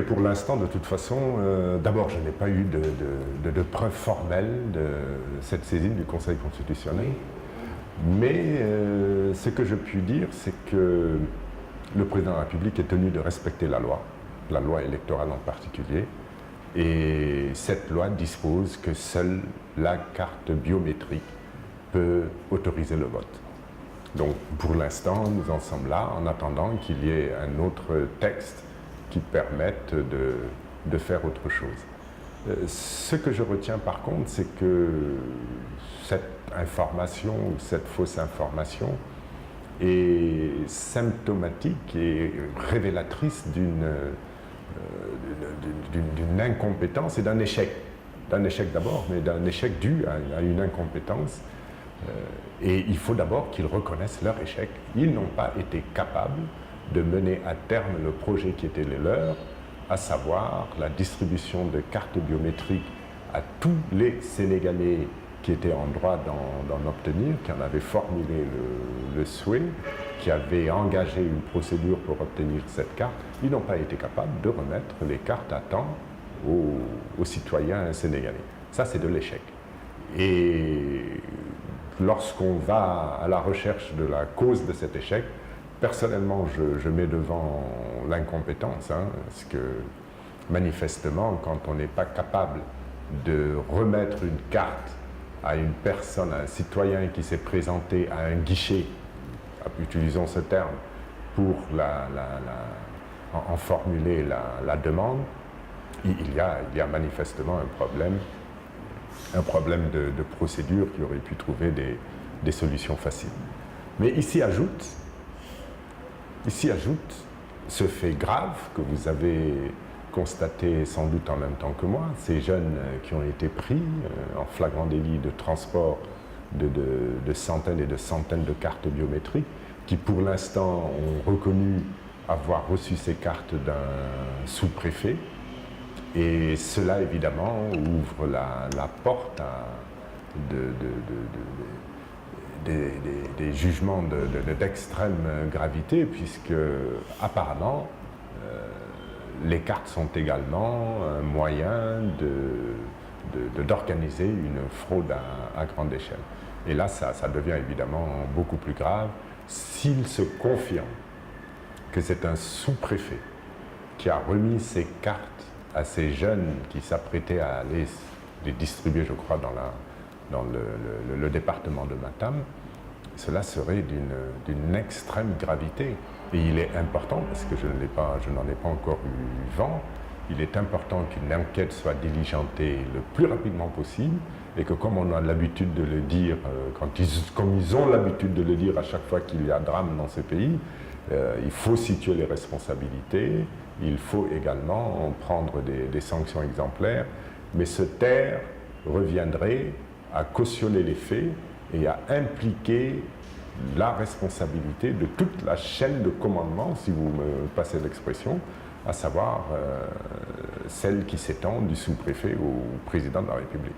pour l'instant, de toute façon, d'abord, je n'ai pas eu de preuves formelles de cette saisine du Conseil constitutionnel. Mais ce que je puis dire, c'est que le président de la République est tenu de respecter la loi électorale en particulier. Et cette loi dispose que seule la carte biométrique peut autoriser le vote. Donc pour l'instant, nous en sommes là, en attendant qu'il y ait un autre texte qui permette de faire autre chose. Ce que je retiens par contre, c'est que cette information ou cette fausse information est symptomatique et révélatrice d'une incompétence et d'un échec. D'un échec d'abord, mais d'un échec dû à une incompétence. Et il faut d'abord qu'ils reconnaissent leur échec. Ils n'ont pas été capables de mener à terme le projet qui était le leur, à savoir la distribution de cartes biométriques à tous les Sénégalais qui étaient en droit d'en obtenir, qui en avaient formulé le souhait, qui avaient engagé une procédure pour obtenir cette carte. Ils n'ont pas été capables de remettre les cartes à temps aux citoyens sénégalais. Ça, c'est de l'échec. Et lorsqu'on va à la recherche de la cause de cet échec, personnellement, je mets devant l'incompétence, parce que manifestement, quand on n'est pas capable de remettre une carte à une personne, à un citoyen qui s'est présenté à un guichet, utilisons ce terme, pour en formuler la demande, il y a manifestement un problème de procédure qui aurait pu trouver des solutions faciles. Mais ici ajoute ce fait grave que vous avez constaté sans doute en même temps que moi, ces jeunes qui ont été pris en flagrant délit de transport de centaines et de centaines de cartes biométriques, qui pour l'instant ont reconnu avoir reçu ces cartes d'un sous-préfet. Et cela, évidemment, ouvre la porte à des jugements d'extrême gravité, puisque, apparemment, les cartes sont également un moyen d'organiser une fraude à grande échelle. Et là, ça devient évidemment beaucoup plus grave s'il se confirme que c'est un sous-préfet qui a remis ces cartes à ces jeunes qui s'apprêtaient à aller les distribuer, je crois, dans le département de Matam. Cela serait d'une extrême gravité. Et il est important, parce que je n'en ai pas encore eu vent, il est important qu'une enquête soit diligentée le plus rapidement possible et que, comme on a l'habitude de le dire, comme ils ont l'habitude de le dire à chaque fois qu'il y a drame dans ce pays, il faut situer les responsabilités, il faut également prendre des sanctions exemplaires, mais se taire reviendrait à cautionner les faits et à impliquer la responsabilité de toute la chaîne de commandement, si vous me passez l'expression, à savoir celle qui s'étend du sous-préfet au président de la République.